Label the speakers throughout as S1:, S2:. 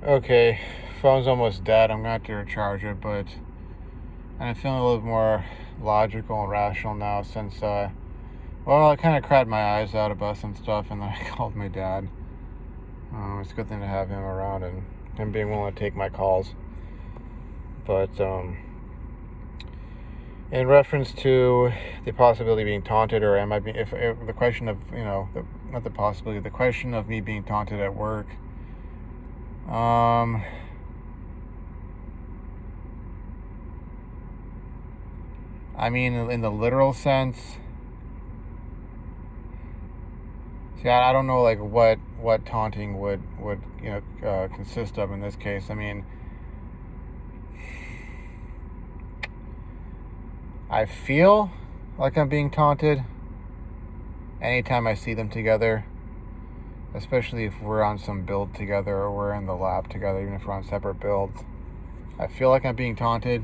S1: Okay, phone's almost dead. I'm gonna have to recharge it, but I'm feeling a little more logical and rational now since, I kind of cried my eyes out about some stuff and then I called my dad. It's a good thing to have him around and him being willing to take my calls. But, in reference to the possibility of being taunted, or am I being, if the question of, not the possibility, the question of me being taunted at work, um, I mean, in the literal sense, see, I don't know, like, what taunting would consist of in this case. I mean, I feel like I'm being taunted anytime I see them together, especially if we're on some build together or we're in the lab together, even if we're on separate builds. I feel like I'm being taunted.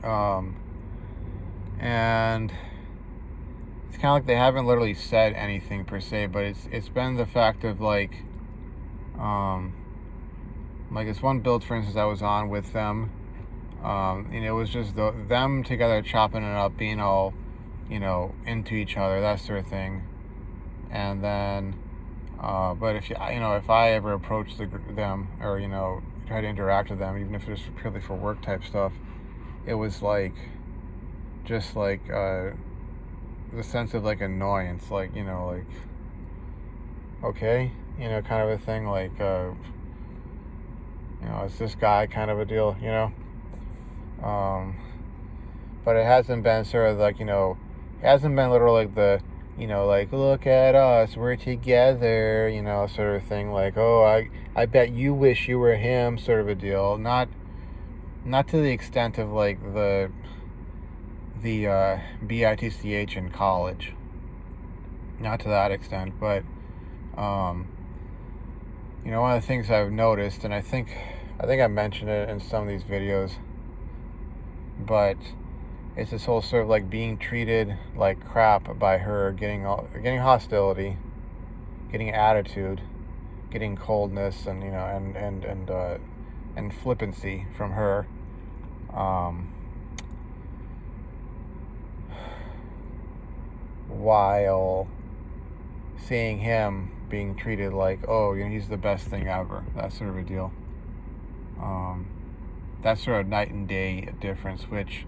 S1: And it's kind of like they haven't literally said anything per se, but it's been the fact of like this one build, for instance, I was on with them. It was just them together chopping it up, being all, into each other, that sort of thing. And then, but if if I ever approach them or try to interact with them, even if it's purely for work type stuff, it was like just like the sense of like annoyance, like okay, kind of a thing, like it's this guy kind of a deal, but it hasn't been sort of like, it hasn't been literally like the, like, look at us, we're together, sort of thing, like, oh, I bet you wish you were him, sort of a deal. Not to the extent of like the BITCH in college, not to that extent, but one of the things I've noticed, and I think I mentioned it in some of these videos, but it's this whole sort of like being treated like crap by her, getting hostility, getting attitude, getting coldness, and and flippancy from her, while seeing him being treated like, oh, he's the best thing ever, that sort of a deal. That sort of night and day difference, which,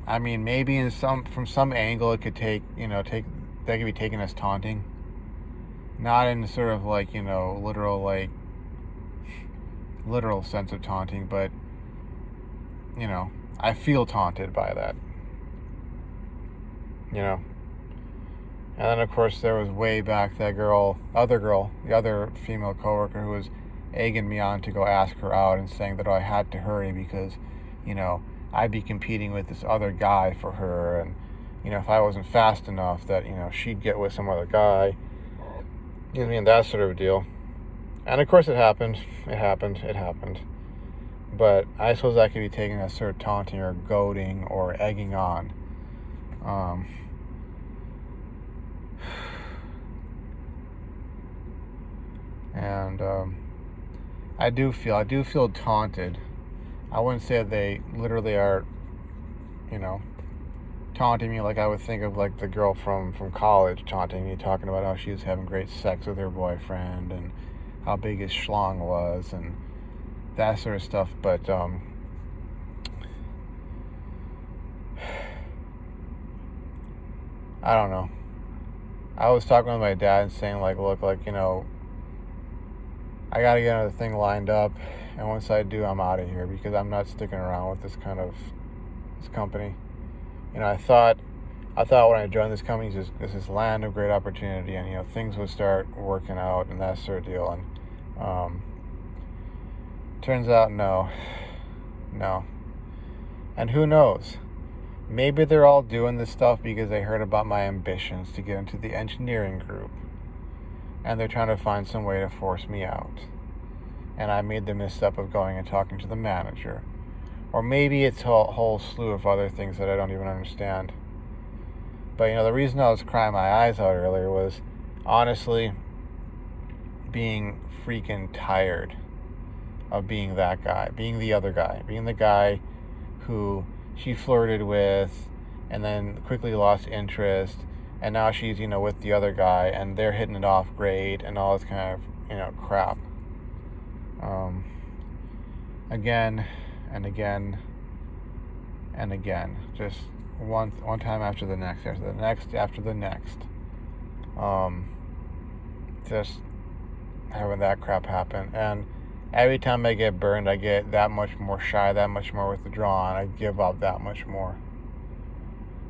S1: I mean, maybe from some angle it could that could be taken as taunting, not in sort of like literal sense of taunting, but I feel taunted by that, and then of course there was way back that the other female coworker who was egging me on to go ask her out and saying that I had to hurry because, I'd be competing with this other guy for her, and if I wasn't fast enough that she'd get with some other guy. That sort of a deal. And of course it happened. But I suppose that could be taken as sort of taunting or goading or egging on. And I do feel taunted. I wouldn't say that they literally are, taunting me like I would think of like the girl from college taunting me, talking about how she was having great sex with her boyfriend and how big his schlong was and that sort of stuff. But I don't know. I was talking with my dad and saying like, look, like, I gotta get another thing lined up, and once I do, I'm out of here because I'm not sticking around with this company. I thought when I joined this company, this is land of great opportunity, and things would start working out and that sort of deal. And turns out, no. And who knows? Maybe they're all doing this stuff because they heard about my ambitions to get into the engineering group, and they're trying to find some way to force me out. And I made the misstep of going and talking to the manager. Or maybe it's a whole slew of other things that I don't even understand. But the reason I was crying my eyes out earlier was, honestly, being freaking tired of being that guy, being the other guy, being the guy who she flirted with and then quickly lost interest, and now she's, with the other guy and they're hitting it off great and all this kind of, crap. Again and again and again, just one time after the next, after the next. Just having that crap happen, and every time I get burned, I get that much more shy, that much more withdrawn. I give up that much more.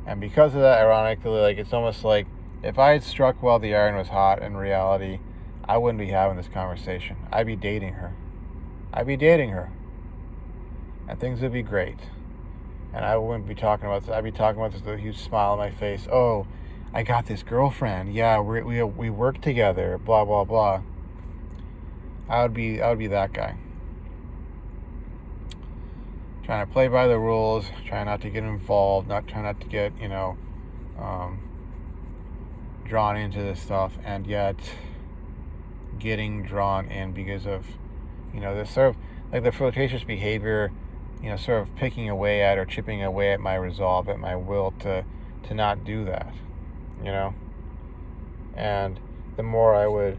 S1: And because of that, ironically, it's almost like if I had struck while the iron was hot, in reality, I wouldn't be having this conversation. I'd be dating her. And things would be great. And I wouldn't be talking about this. I'd be talking about this with a huge smile on my face. Oh, I got this girlfriend. Yeah, we work together. Blah blah blah. I would be that guy. Trying to play by the rules, trying not to get involved, trying not to get drawn into this stuff, and yet getting drawn in because of this sort of the flirtatious behavior, sort of picking away at or chipping away at my resolve, at my will to not do that, and the more I would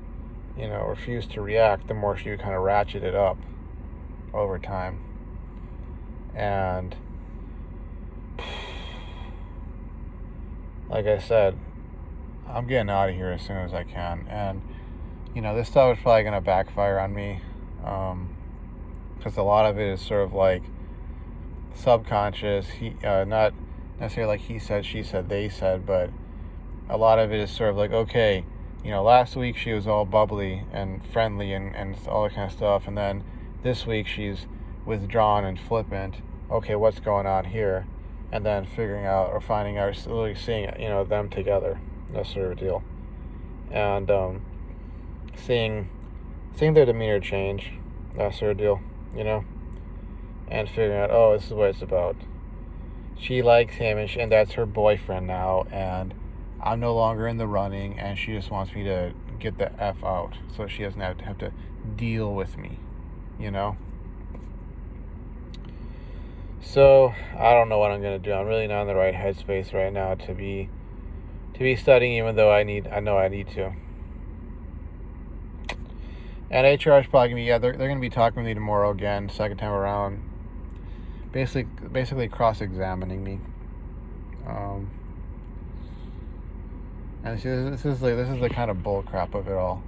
S1: refuse to react, the more she would kind of ratchet it up over time. And like I said, I'm getting out of here as soon as I can. And this stuff is probably going to backfire on me, because a lot of it is sort of subconscious. Not necessarily he said, she said, they said, but a lot of it is sort of okay, last week she was all bubbly and friendly and all that kind of stuff, and then this week she's withdrawn and flippant. Okay, what's going on here? And then figuring out or finding out, literally seeing them together, that sort of deal, and seeing their demeanor change, that sort of deal, and figuring out, oh, this is what it's about. She likes him, and that's her boyfriend now, and I'm no longer in the running, and she just wants me to get the F out so she doesn't have to deal with me, So I don't know what I'm gonna do. I'm really not in the right headspace right now to be studying, even though I know I need to. And HR is probably gonna be they're gonna be talking to me tomorrow again, second time around, basically cross-examining me. And this is the kind of bull crap of it all.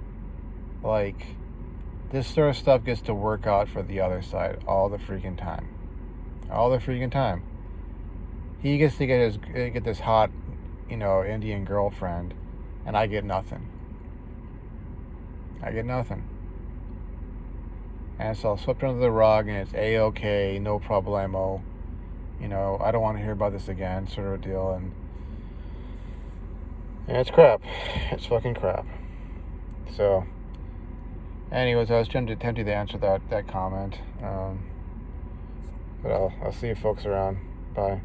S1: This sort of stuff gets to work out for the other side all the freaking time. He gets to get this hot, Indian girlfriend, and I get nothing. And it's all swept under the rug, and it's A-okay, no problemo. I don't want to hear about this again, sort of a deal, and it's crap. It's fucking crap. So, anyways, I was tempted to answer that comment. But I'll see you folks around. Bye.